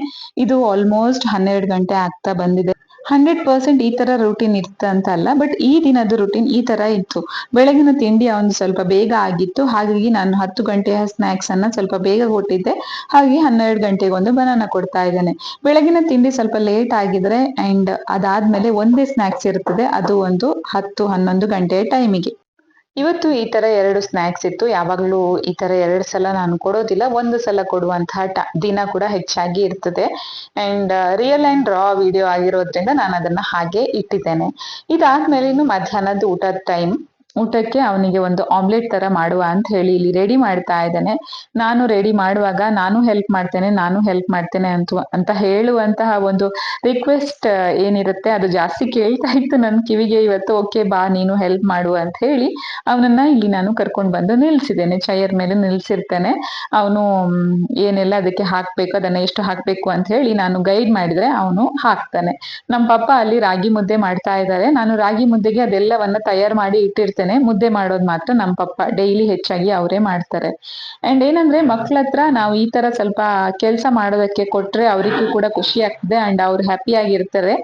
ಇದು ಆಲ್ಮೋಸ್ಟ್ 12 ಗಂಟೆ ಆಗ್ತಾ ಬಂದಿದೆ. 100% ಈ ತರ ರೂಟೀನ್ ಇತ್ತ ಅಂತ ಅಲ್ಲ, ಬಟ್ ಈ ದಿನದ ರೂಟೀನ್ ಈ ತರ ಇತ್ತು. ಬೆಳಗಿನ ತಿಂಡಿ ಒಂದು ಸ್ವಲ್ಪ ಬೇಗ ಆಗಿತ್ತು, ಹಾಗಾಗಿ ನಾನು 10 ಗಂಟೆಯ ಸ್ನಾಕ್ಸ್ ಅನ್ನ ಸ್ವಲ್ಪ ಬೇಗ ಕೊಟ್ಟಿದ್ದೆ. ಹಾಗೆ 12 ಗಂಟೆಗೆ ಒಂದು ಬನಾನ ಕೊಡ್ತಾ ಇದ್ದೇನೆ. ಬೆಳಗಿನ ತಿಂಡಿ ಸ್ವಲ್ಪ ಲೇಟ್ ಆಗಿದ್ರೆ ಅಂಡ್ ಅದಾದ್ಮೇಲೆ ಒಂದೇ ಸ್ನಾಕ್ಸ್ ಇರ್ತದೆ, ಅದು ಒಂದು 10-11 ಗಂಟೆಯ ಟೈಮಿಗೆ. ಇವತ್ತು ಈ ತರ 2 ಸ್ನಾಕ್ಸ್ ಇತ್ತು. ಯಾವಾಗ್ಲೂ ಈ ತರ 2 ಸಲ ನಾನು ಕೊಡೋದಿಲ್ಲ, ಒಂದು ಸಲ ಕೊಡುವಂತಹ ದಿನ ಕೂಡ ಹೆಚ್ಚಾಗಿ ಇರ್ತದೆ. And real and raw video ಆಗಿರೋದ್ರಿಂದ ನಾನು ಅದನ್ನ ಹಾಗೆ ಇಟ್ಟಿದ್ದೇನೆ. ಇದಾದ್ಮೇಲೆ ಇನ್ನು ಮಧ್ಯಾಹ್ನದ ಊಟದ ಟೈಮ್. ಊಟಕ್ಕೆ ಅವನಿಗೆ ಒಂದು ಆಮ್ಲೆಟ್ ತರ ಮಾಡುವ ಅಂತ ಹೇಳಿ ಇಲ್ಲಿ ರೆಡಿ ಮಾಡ್ತಾ ಇದ್ದೇನೆ. ನಾನು ರೆಡಿ ಮಾಡುವಾಗ ನಾನು ಹೆಲ್ಪ್ ಮಾಡ್ತೇನೆ ಅಂತ ಹೇಳುವಂತಹ ಒಂದು ರಿಕ್ವೆಸ್ಟ್ ಏನಿರುತ್ತೆ ಅದು ಜಾಸ್ತಿ ಕೇಳ್ತಾ ಇತ್ತು ನನ್ನ ಕಿವಿಗೆ ಇವತ್ತು. ಓಕೆ ಬಾ ನೀನು ಹೆಲ್ಪ್ ಮಾಡು ಅಂತ ಹೇಳಿ ಅವನನ್ನ ಇಲ್ಲಿ ನಾನು ಕರ್ಕೊಂಡು ಬಂದು ನಿಲ್ಸಿದ್ದೇನೆ. ಚೈರ್ ಮೇಲೆ ನಿಲ್ಸಿರ್ತೇನೆ. ಅವನು ಏನೆಲ್ಲ ಅದಕ್ಕೆ ಹಾಕ್ಬೇಕು, ಅದನ್ನ ಎಷ್ಟು ಹಾಕ್ಬೇಕು ಅಂತ ಹೇಳಿ ನಾನು ಗೈಡ್ ಮಾಡಿದ್ರೆ ಅವನು ಹಾಕ್ತಾನೆ. ನಮ್ಮ ಪಪ್ಪ ಅಲ್ಲಿ ರಾಗಿ ಮುದ್ದೆ ಮಾಡ್ತಾ ಇದ್ದಾರೆ. ನಾನು ರಾಗಿ ಮುದ್ದೆಗೆ ಅದೆಲ್ಲವನ್ನ ತಯಾರು ಮಾಡಿ ಇಟ್ಟಿರ್ತೇನೆ. ಮುದ್ದೆ ಮಾಡೋದು ಮಾತ್ರ ನಮ್ಮ ಪಪ್ಪ ಡೈಲಿ ಹೆಚ್ಚಾಗಿ ಅವರೇ ಮಾಡ್ತಾರೆ. ಅಂಡ್ ಏನಂದ್ರೆ ಮಕ್ಳ ಹತ್ರ ನಾವು ಈ ತರ ಸ್ವಲ್ಪ ಕೆಲಸ ಮಾಡೋದಕ್ಕೆ ಕೊಟ್ರೆ ಅವರಿಗೂ ಕೂಡ ಖುಷಿ ಆಗ್ತದೆ ಅಂಡ್ ಅವ್ರು ಹ್ಯಾಪಿ ಆಗಿರ್ತಾರೆ.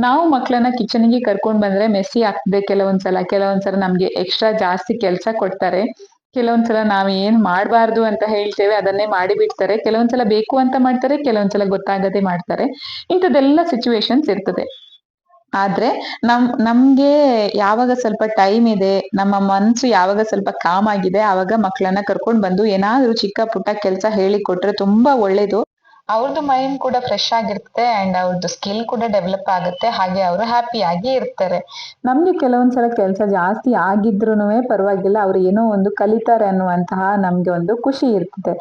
ನಾವು ಮಕ್ಳನ್ನ ಕಿಚನ್ಗೆ ಕರ್ಕೊಂಡ್ ಬಂದ್ರೆ ಮೆಸ್ಸಿ ಆಗ್ತದೆ ಕೆಲವೊಂದ್ಸಲ ನಮ್ಗೆ ಎಕ್ಸ್ಟ್ರಾ ಜಾಸ್ತಿ ಕೆಲಸ ಕೊಡ್ತಾರೆ. ಕೆಲವೊಂದ್ಸಲ ನಾವ್ ಏನ್ ಮಾಡ್ಬಾರ್ದು ಅಂತ ಹೇಳ್ತೇವೆ ಅದನ್ನೇ ಮಾಡಿ ಬಿಡ್ತಾರೆ. ಕೆಲವೊಂದ್ಸಲ ಬೇಕು ಅಂತ ಮಾಡ್ತಾರೆ, ಕೆಲವೊಂದ್ಸಲ ಗೊತ್ತಾಗದೆ ಮಾಡ್ತಾರೆ. ಇಂಥದ್ದೆಲ್ಲ ಸಿಚುವೇಶನ್ಸ್ ಇರ್ತದೆ. ಆದ್ರೆ ನಮ್ಗೆ ಯಾವಾಗ ಸ್ವಲ್ಪ ಟೈಮ್ ಇದೆ, ನಮ್ಮ ಮನ್ಸು ಯಾವಾಗ ಸ್ವಲ್ಪ ಕಾಮ್ ಆಗಿದೆ, ಆವಾಗ ಮಕ್ಕಳನ್ನ ಕರ್ಕೊಂಡ್ ಬಂದು ಏನಾದ್ರೂ ಚಿಕ್ಕ ಪುಟ್ಟ ಕೆಲಸ ಹೇಳಿ ಕೊಟ್ರೆ ತುಂಬಾ ಒಳ್ಳೇದು. ಅವ್ರದ್ದು ಮೈಂಡ್ ಕೂಡ ಫ್ರೆಶ್ ಆಗಿರ್ತದೆ ಅಂಡ್ ಅವ್ರದ್ದು ಸ್ಕಿಲ್ ಕೂಡ ಡೆವಲಪ್ ಆಗುತ್ತೆ. ಹಾಗೆ ಅವರು ಹ್ಯಾಪಿ ಆಗಿ ಇರ್ತಾರೆ. ನಮ್ಗೆ ಕೆಲವೊಂದ್ಸಲ ಕೆಲಸ ಜಾಸ್ತಿ ಆಗಿದ್ರೂನುವೆ ಪರವಾಗಿಲ್ಲ, ಅವ್ರು ಏನೋ ಒಂದು ಕಲಿತಾರೆ ಅನ್ನುವಂತಹ ನಮ್ಗೆ ಒಂದು ಖುಷಿ ಇರ್ತದೆ.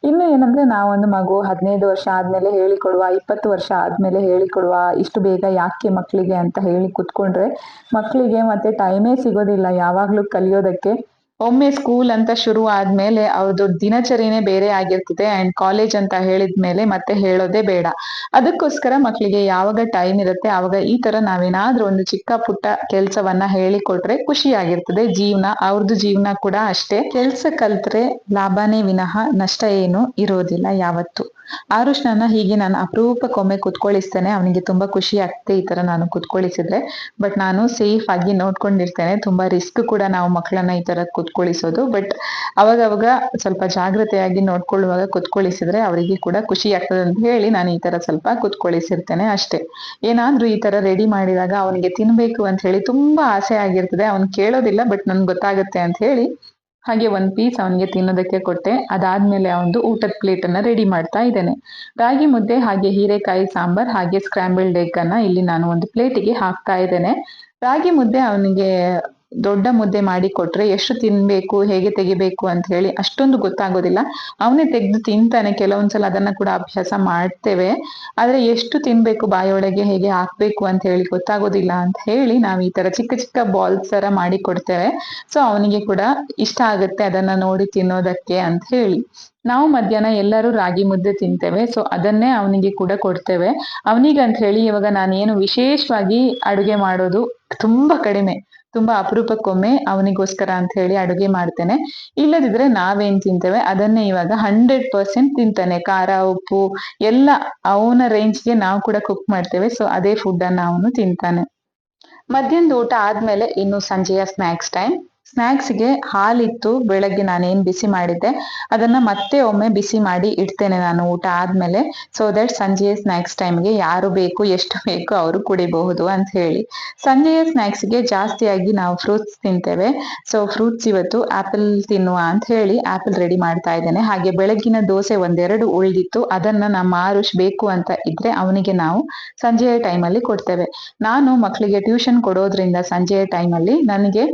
ಇನ್ನು ಏನಂದ್ರೆ ನಾವೊಂದು ಮಗು 15 ವರ್ಷ ಆದ್ಮೇಲೆ ಹೇಳಿಕೊಡುವ, 20 ವರ್ಷ ಆದ್ಮೇಲೆ ಹೇಳಿಕೊಡುವ, ಇಷ್ಟು ಬೇಗ ಯಾಕೆ ಮಕ್ಕಳಿಗೆ ಅಂತ ಹೇಳಿ ಕುತ್ಕೊಂಡ್ರೆ ಮಕ್ಕಳಿಗೆ ಮತ್ತೆ ಟೈಮೇ ಸಿಗೋದಿಲ್ಲ ಯಾವಾಗ್ಲೂ ಕಲಿಯೋದಕ್ಕೆ. ಒಮ್ಮೆ ಸ್ಕೂಲ್ ಅಂತ ಶುರು ಆದ್ಮೇಲೆ ಅವ್ರದ್ದು ದಿನಚರಿನೇ ಬೇರೆ ಆಗಿರ್ತದೆ ಅಂಡ್ ಕಾಲೇಜ್ ಅಂತ ಹೇಳಿದ್ಮೇಲೆ ಮತ್ತೆ ಹೇಳೋದೇ ಬೇಡ. ಅದಕ್ಕೋಸ್ಕರ ಮಕ್ಕಳಿಗೆ ಯಾವಾಗ ಟೈಮ್ ಇರುತ್ತೆ ಆವಾಗ ಈ ತರ ನಾವೇನಾದ್ರೂ ಒಂದು ಚಿಕ್ಕ ಪುಟ್ಟ ಕೆಲ್ಸವನ್ನ ಹೇಳಿಕೊಟ್ರೆ ಖುಷಿ ಆಗಿರ್ತದೆ. ಅವ್ರದ್ದು ಜೀವನ ಕೂಡ ಅಷ್ಟೇ. ಕೆಲ್ಸ ಕಲ್ತ್ರೆ ಲಾಭನೇ ವಿನಃ ನಷ್ಟ ಏನು ಇರೋದಿಲ್ಲ ಯಾವತ್ತು. ಆರುಷ್ನನ್ನ ಹೀಗೆ ನಾನು ಅಪರೂಪಕ್ಕೊಮ್ಮೆ ಕುತ್ಕೊಳಿಸ್ತೇನೆ. ಅವನಿಗೆ ತುಂಬಾ ಖುಷಿ ಆಗ್ತದೆ ಈ ತರ ನಾನು ಕುತ್ಕೊಳಿಸಿದ್ರೆ. ಬಟ್ ನಾನು ಸೇಫ್ ಆಗಿ ನೋಡ್ಕೊಂಡಿರ್ತೇನೆ. ತುಂಬಾ ರಿಸ್ಕ್ ಕೂಡ ನಾವು ಮಕ್ಕಳನ್ನ ಈ ತರ ಕುತ್ಕೊಳಿಸೋದು. ಬಟ್ ಅವಾಗ ಸ್ವಲ್ಪ ಜಾಗ್ರತೆಯಾಗಿ ನೋಡ್ಕೊಳ್ಳುವಾಗ ಕುತ್ಕೊಳಿಸಿದ್ರೆ ಅವರಿಗೆ ಕೂಡ ಖುಷಿ ಆಗ್ತದೆ ಅಂತ ಹೇಳಿ ನಾನು ಈ ತರ ಸ್ವಲ್ಪ ಕುತ್ಕೊಳಿಸಿರ್ತೇನೆ ಅಷ್ಟೇ. ಏನಾದ್ರೂ ಈ ತರ ರೆಡಿ ಮಾಡಿದಾಗ ಅವನಿಗೆ ತಿನ್ಬೇಕು ಅಂತ ಹೇಳಿ ತುಂಬಾ ಆಸೆ ಆಗಿರ್ತದೆ. ಅವ್ನು ಕೇಳೋದಿಲ್ಲ, ಬಟ್ ನನ್ಗೆ ಗೊತ್ತಾಗುತ್ತೆ ಅಂತ ಹೇಳಿ ಹಾಗೆ ಒಂದ್ ಪೀಸ್ ಅವನಿಗೆ ತಿನ್ನೋದಕ್ಕೆ ಕೊಟ್ಟೆ. ಅದಾದ್ಮೇಲೆ ಅವನದು ಊಟದ ಪ್ಲೇಟ್ ಅನ್ನ ರೆಡಿ ಮಾಡ್ತಾ ಇದ್ದೇನೆ. ರಾಗಿ ಮುದ್ದೆ ಹಾಗೆ ಹೀರೆಕಾಯಿ ಸಾಂಬಾರ್ ಹಾಗೆ ಸ್ಕ್ರಾಂಬಲ್ಡ್ ಎಗ್ ಅನ್ನ ಇಲ್ಲಿ ನಾನು ಒಂದು ಪ್ಲೇಟಿಗೆ ಹಾಕ್ತಾ ಇದ್ದೇನೆ. ರಾಗಿ ಮುದ್ದೆ ಅವನಿಗೆ ದೊಡ್ಡ ಮುದ್ದೆ ಮಾಡಿ ಕೊಟ್ರೆ ಎಷ್ಟು ತಿನ್ಬೇಕು, ಹೇಗೆ ತೆಗಿಬೇಕು ಅಂತ ಹೇಳಿ ಅಷ್ಟೊಂದು ಗೊತ್ತಾಗೋದಿಲ್ಲ. ಅವನೇ ತೆಗೆದು ತಿಂತಾನೆ. ಕೆಲವೊಂದ್ಸಲ ಅದನ್ನ ಕೂಡ ಅಭ್ಯಾಸ ಮಾಡ್ತೇವೆ. ಆದ್ರೆ ಎಷ್ಟು ತಿನ್ಬೇಕು ಬಾಯೊಳಗೆ, ಹೇಗೆ ಹಾಕ್ಬೇಕು ಅಂತ ಹೇಳಿ ಗೊತ್ತಾಗೋದಿಲ್ಲ ಅಂತ ಹೇಳಿ ನಾವು ಈ ತರ ಚಿಕ್ಕ ಚಿಕ್ಕ ಬಾಲ್ಸ್ ತರ ಮಾಡಿ ಕೊಡ್ತೇವೆ. ಸೊ ಅವನಿಗೆ ಕೂಡ ಇಷ್ಟ ಆಗುತ್ತೆ ಅದನ್ನ ನೋಡಿ ತಿನ್ನೋದಕ್ಕೆ ಅಂತ ಹೇಳಿ. ನಾವು ಮಧ್ಯಾಹ್ನ ಎಲ್ಲರೂ ರಾಗಿ ಮುದ್ದೆ ತಿಂತೇವೆ. ಸೊ ಅದನ್ನೇ ಅವನಿಗೆ ಕೂಡ ಕೊಡ್ತೇವೆ. ಅವನಿಗಂತ ಹೇಳಿ ಇವಾಗ ನಾನೇನು ವಿಶೇಷವಾಗಿ ಅಡುಗೆ ಮಾಡೋದು ತುಂಬಾ ಕಡಿಮೆ. ತುಂಬಾ ಅಪರೂಪಕ್ಕೊಮ್ಮೆ ಅವನಿಗೋಸ್ಕರ ಅಂತ ಹೇಳಿ ಅಡುಗೆ ಮಾಡ್ತೇನೆ. ಇಲ್ಲದಿದ್ರೆ ನಾವೇನ್ ತಿಂತೇವೆ ಅದನ್ನೇ ಇವಾಗ 100% ತಿಂತಾನೆ. ಖಾರ ಉಪ್ಪು ಎಲ್ಲ ಅವನ ರೇಂಜ್ಗೆ ನಾವು ಕೂಡ ಕುಕ್ ಮಾಡ್ತೇವೆ. ಸೊ ಅದೇ ಫುಡ್ ಅನ್ನ ಅವನು ತಿಂತಾನೆ. ಮಧ್ಯಾಹ್ನದ ಊಟ ಆದ್ಮೇಲೆ ಇನ್ನು ಸಂಜೆಯ ಸ್ನಾಕ್ಸ್ ಟೈಮ್. ಸ್ನಾಕ್ಸ್ಗೆ ಹಾಲಿತ್ತು ಬೆಳಗ್ಗೆ ನಾನೇನ್ ಬಿಸಿ ಮಾಡಿದ್ದೆ ಅದನ್ನ ಮತ್ತೆ ಒಮ್ಮೆ ಬಿಸಿ ಮಾಡಿ ಇಡ್ತೇನೆ ನಾನು ಊಟ ಆದ್ಮೇಲೆ. ಸೊ ದಟ್ ಸಂಜೆಯ ಸ್ನಾಕ್ಸ್ ಟೈಮ್ಗೆ ಯಾರು ಬೇಕು ಎಷ್ಟು ಬೇಕು ಅವರು ಕುಡಿಬಹುದು ಅಂತ ಹೇಳಿ. ಸಂಜೆಯ ಸ್ನಾಕ್ಸ್ಗೆ ಜಾಸ್ತಿಯಾಗಿ ನಾವು ಫ್ರೂಟ್ಸ್ ತಿಂತೇವೆ. ಸೊ ಫ್ರೂಟ್ಸ್ ಇವತ್ತು ಆಪಲ್ ತಿನ್ನುವ ಅಂತ ಹೇಳಿ ಆಪಲ್ ರೆಡಿ ಮಾಡ್ತಾ ಇದ್ದೇನೆ. ಹಾಗೆ ಬೆಳಗ್ಗಿನ ದೋಸೆ ಒಂದೆರಡು ಉಳಿದಿತ್ತು, ಅದನ್ನ ನಮ್ಮ ಆರುಷ್ ಬೇಕು ಅಂತ ಇದ್ರೆ ಅವನಿಗೆ ನಾವು ಸಂಜೆಯ ಟೈಮಲ್ಲಿ ಕೊಡ್ತೇವೆ. ನಾನು ಮಕ್ಕಳಿಗೆ ಟ್ಯೂಷನ್ ಕೊಡೋದ್ರಿಂದ ಸಂಜೆಯ ಟೈಮಲ್ಲಿ ನನಗೆ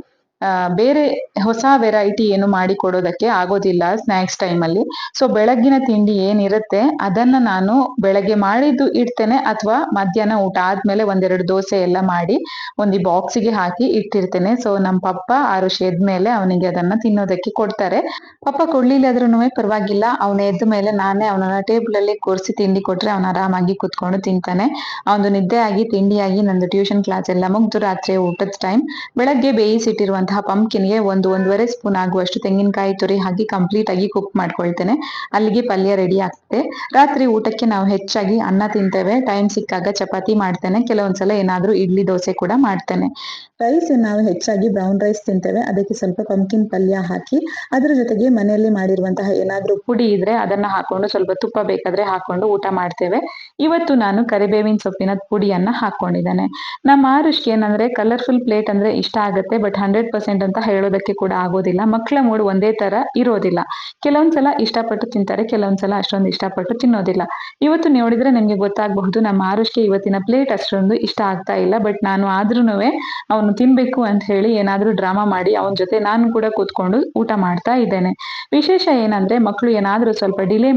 ಬೇರೆ ಹೊಸ ವೆರೈಟಿ ಏನು ಮಾಡಿ ಕೊಡೋದಕ್ಕೆ ಆಗೋದಿಲ್ಲ ಸ್ನ್ಯಾಕ್ಸ್ ಟೈಮಲ್ಲಿ. ಸೊ ಬೆಳಗ್ಗಿನ ತಿಂಡಿ ಏನಿರುತ್ತೆ ಅದನ್ನ ನಾನು ಬೆಳಗ್ಗೆ ಮಾಡಿದ್ದು ಇಡ್ತೇನೆ, ಅಥವಾ ಮಧ್ಯಾಹ್ನ ಊಟ ಆದ್ಮೇಲೆ ಒಂದೆರಡು ದೋಸೆ ಎಲ್ಲ ಮಾಡಿ ಒಂದು ಬಾಕ್ಸಿಗೆ ಹಾಕಿ ಇಟ್ಟಿರ್ತೇನೆ. ಸೊ ನಮ್ಮ ಪಪ್ಪ ಆರುಷ್ ಎದ್ಮೇಲೆ ಅವನಿಗೆ ಅದನ್ನ ತಿನ್ನೋದಕ್ಕೆ ಕೊಡ್ತಾರೆ. ಪಪ್ಪ ಕೊಡ್ಲಿಲ್ಲ ಆದ್ರೂ ಪರವಾಗಿಲ್ಲ, ಅವನ ಎದ್ದ ಮೇಲೆ ನಾನೇ ಅವನನ್ನ ಟೇಬಲ್ ಅಲ್ಲಿ ಕೂರಿಸಿ ತಿಂಡಿ ಕೊಟ್ರೆ ಅವನ ಆರಾಮಾಗಿ ಕುತ್ಕೊಂಡು ತಿಂತಾನೆ. ಅವನು ನಿದ್ದೆ ಆಗಿ ತಿಂಡಿ ಆಗಿ ನಂದು ಟ್ಯೂಷನ್ ಕ್ಲಾಸ್ ಎಲ್ಲ ಮುಗ್ದು ರಾತ್ರಿ ಊಟದ ಟೈಮ್ ಬೆಳಗ್ಗೆ ಬೇಯಿಸಿಟ್ಟಿರುವಂತಹ ಪಂಪ್ಕಿನ್ಗೆ ಒಂದೂವರೆ ಸ್ಪೂನ್ ಆಗುವಷ್ಟು ತೆಂಗಿನಕಾಯಿ ತುರಿ ಹಾಕಿ ಕಂಪ್ಲೀಟ್ ಆಗಿ ಕುಕ್ ಮಾಡ್ಕೊಳ್ತೇನೆ. ಅಲ್ಲಿಗೆ ಪಲ್ಯ ರೆಡಿ ಆಗ್ತದೆ. ರಾತ್ರಿ ಊಟಕ್ಕೆ ನಾವು ಹೆಚ್ಚಾಗಿ ಅನ್ನ ತಿಂತೇವೆ. ಟೈಮ್ ಸಿಕ್ಕಾಗ ಚಪಾತಿ ಮಾಡ್ತೇನೆ, ಕೆಲವೊಂದ್ಸಲ ಏನಾದ್ರೂ ಇಡ್ಲಿ ದೋಸೆ ಕೂಡ ಮಾಡ್ತೇನೆ. ರೈಸ್ ನಾವು ಹೆಚ್ಚಾಗಿ ಬ್ರೌನ್ ರೈಸ್ ತಿಂತೇವೆ. ಅದಕ್ಕೆ ಸ್ವಲ್ಪ ಪಂಪ್ಕಿನ್ ಪಲ್ಯ ಹಾಕಿ ಅದ್ರ ಜೊತೆಗೆ ಮನೆಯಲ್ಲಿ ಮಾಡಿರುವಂತಹ ಏನಾದ್ರೂ ಪುಡಿ ಇದ್ರೆ ಅದನ್ನ ಹಾಕೊಂಡು ಸ್ವಲ್ಪ ತುಪ್ಪ ಬೇಕಾದ್ರೆ ಹಾಕೊಂಡು ಊಟ ಮಾಡ್ತೇವೆ. ಇವತ್ತು ನಾನು ಕರಿಬೇವಿನ ಸೊಪ್ಪಿನ ಪುಡಿಯನ್ನ ಹಾಕೊಂಡಿದ್ದೇನೆ. ನಮ್ಮ ಆರುಷ್ಗೆ ಏನಂದ್ರೆ ಕಲರ್ಫುಲ್ ಪ್ಲೇಟ್ ಅಂದ್ರೆ ಇಷ್ಟ ಆಗುತ್ತೆ, ಬಟ್ 100% ಅಂತ ಹೇಳೋದಕ್ಕೆ ಕೂಡ ಆಗೋದಿಲ್ಲ. ಮಕ್ಕಳ ಮೂಡ್ ಒಂದೇ ತರ ಇರೋದಿಲ್ಲ. ಕೆಲವೊಂದ್ಸಲ ಇಷ್ಟಪಟ್ಟು ತಿಂತಾರೆ, ಕೆಲವೊಂದ್ಸಲ ಅಷ್ಟೊಂದು ಇಷ್ಟಪಟ್ಟು ತಿನ್ನೋದಿಲ್ಲ. ಇವತ್ತು ನೋಡಿದ್ರೆ ನಿಮ್ಗೆ ಗೊತ್ತಾಗಬಹುದು ನಮ್ಮ ಆರುಷ್ಗೆ ಇವತ್ತಿನ ಪ್ಲೇಟ್ ಅಷ್ಟೊಂದು ಇಷ್ಟ ಆಗ್ತಾ ಇಲ್ಲ. ಬಟ್ ನಾನು ಆದ್ರೂನುವೆ ಅವನು ತಿನ್ಬೇಕು ಅಂತ ಹೇಳಿ ಏನಾದ್ರೂ ಡ್ರಾಮಾ ಮಾಡಿ ಅವನ ಜೊತೆ ನಾನು ಕೂಡ ಕೂತ್ಕೊಂಡು ಊಟ ಮಾಡ್ತಾ ಇದ್ದೇನೆ. ವಿಶೇಷ ಏನಂದ್ರೆ ಮಕ್ಕಳು ಏನಾದ್ರೂ ಸ್ವಲ್ಪ ಡಿಲೇ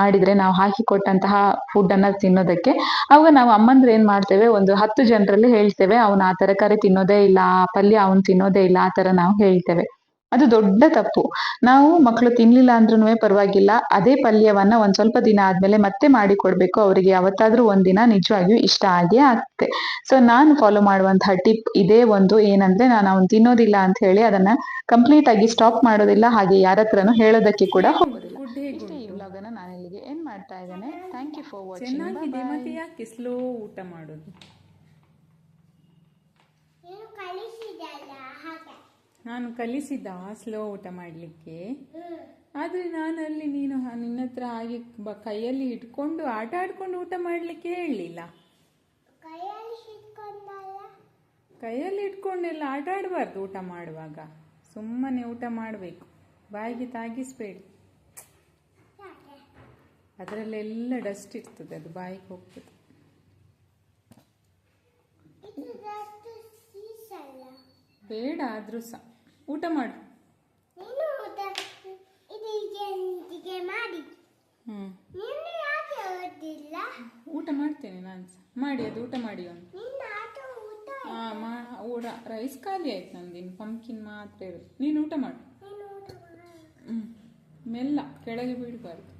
ಮಾಡಿದ್ರೆ ನಾವು ಹಾಕಿ ಕೊಟ್ಟಂತಹ ಫುಡ್ ಅನ್ನ ತಿನ್ನೋದಕ್ಕೆ, ಅವಾಗ ನಾವು ಅಮ್ಮಂದ್ರೆ ಏನ್ ಮಾಡ್ತೇವೆ, ಒಂದು 10 ಜನರಲ್ಲಿ ಹೇಳ್ತೇವೆ ಅವನು ಆ ತರಕಾರಿ ತಿನ್ನೋದೇ ಇಲ್ಲ, ಆ ಪಲ್ಯ ಅವನು ತಿನ್ನೋದೇ ಇಲ್ಲ, ಆ ತರ ನಾವು ಹೇಳ್ತೇವೆ. ಅದು ದೊಡ್ಡ ತಪ್ಪು. ನಾವು ಮಕ್ಕಳು ತಿನ್ಲಿಲ್ಲ ಅಂದ್ರೂ ಪರವಾಗಿಲ್ಲ, ಅದೇ ಪಲ್ಯವನ್ನ ಒಂದ್ ಸ್ವಲ್ಪ ದಿನ ಆದ್ಮೇಲೆ ಮತ್ತೆ ಮಾಡಿ ಕೊಡ್ಬೇಕು. ಅವರಿಗೆ ಯಾವತ್ತಾದ್ರೂ ಒಂದಿನ ನಿಜವಾಗಿಯೂ ಇಷ್ಟ ಆಗೇ ಆಗ್ತದೆ. ಸೊ ನಾನು ಫಾಲೋ ಮಾಡುವಂತಹ ಟಿಪ್ ಇದೇ ಒಂದು, ಏನಂದ್ರೆ ನಾನು ಅವ್ನು ತಿನ್ನೋದಿಲ್ಲ ಅಂತ ಹೇಳಿ ಅದನ್ನ ಕಂಪ್ಲೀಟ್ ಆಗಿ ಸ್ಟಾಪ್ ಮಾಡೋದಿಲ್ಲ, ಹಾಗೆ ಯಾರ ಹತ್ರನೂ ಹೇಳೋದಕ್ಕೆ ಕೂಡ ಹೋಗೋದಿಲ್ಲ. ಇಷ್ಟೇ ಈ ವ್ಲಾಗ್ ಅನ್ನ ನಾನು ಇಲ್ಲಿಗೆ ಏನ್ ಮಾಡ್ತಾ ಇದ್ದೇನೆ. Thank you for watching. ಚೆನ್ನಾಗಿದೆ. ಮತ್ತೆ ಯಾಕೆ ಸ್ಲೋ ಊಟ ಮಾಡೋದು? ನಾನು ಕಲಿಸಿದ ಸ್ಲೋ ಊಟ ಮಾಡಲಿಕ್ಕೆ. ಆದರೆ ನಾನಲ್ಲಿ ನೀನು ನಿನ್ನ ಹತ್ರ ಹಾಗೆ ಕೈಯಲ್ಲಿ ಇಟ್ಕೊಂಡು ಆಟ ಆಡ್ಕೊಂಡು ಊಟ ಮಾಡಲಿಕ್ಕೆ ಹೇಳಲಿಲ್ಲ. ಕೈಯಲ್ಲಿ ಇಟ್ಕೊಂಡೆಲ್ಲ ಆಟ ಆಡಬಾರ್ದು ಊಟ ಮಾಡುವಾಗ. ಸುಮ್ಮನೆ ಊಟ ಮಾಡಬೇಕು, ಬಾಯಿಗೆ ತಾಗಿಸ್ಬೇಡಿ. ಅದರಲ್ಲೆಲ್ಲ ಡಸ್ಟ್ ಇರ್ತದೆ, ಅದು ಬಾಯಿಗೆ ಹೋಗ್ತದೆ. ಬೇಡ ಆದ್ರೂ ಸಹ ಊಟ ಮಾಡು. ಊಟ ಮಾಡ್ತೇನೆ ನಾನು ಸಹ. ಮಾಡಿ ಅದು ಊಟ ಮಾಡಿ ಒಂದು. ರೈಸ್ ಖಾಲಿ ಆಯ್ತು ನಂದಿನ್, ಪಂಪ್ಕಿನ್ ಮಾತ್ರ ಇರೋದು. ನೀನು ಊಟ ಮಾಡು. ಮೆಲ್ಲ ಕೆಳಗೆ ಬಿಡಬಾರ್ದು.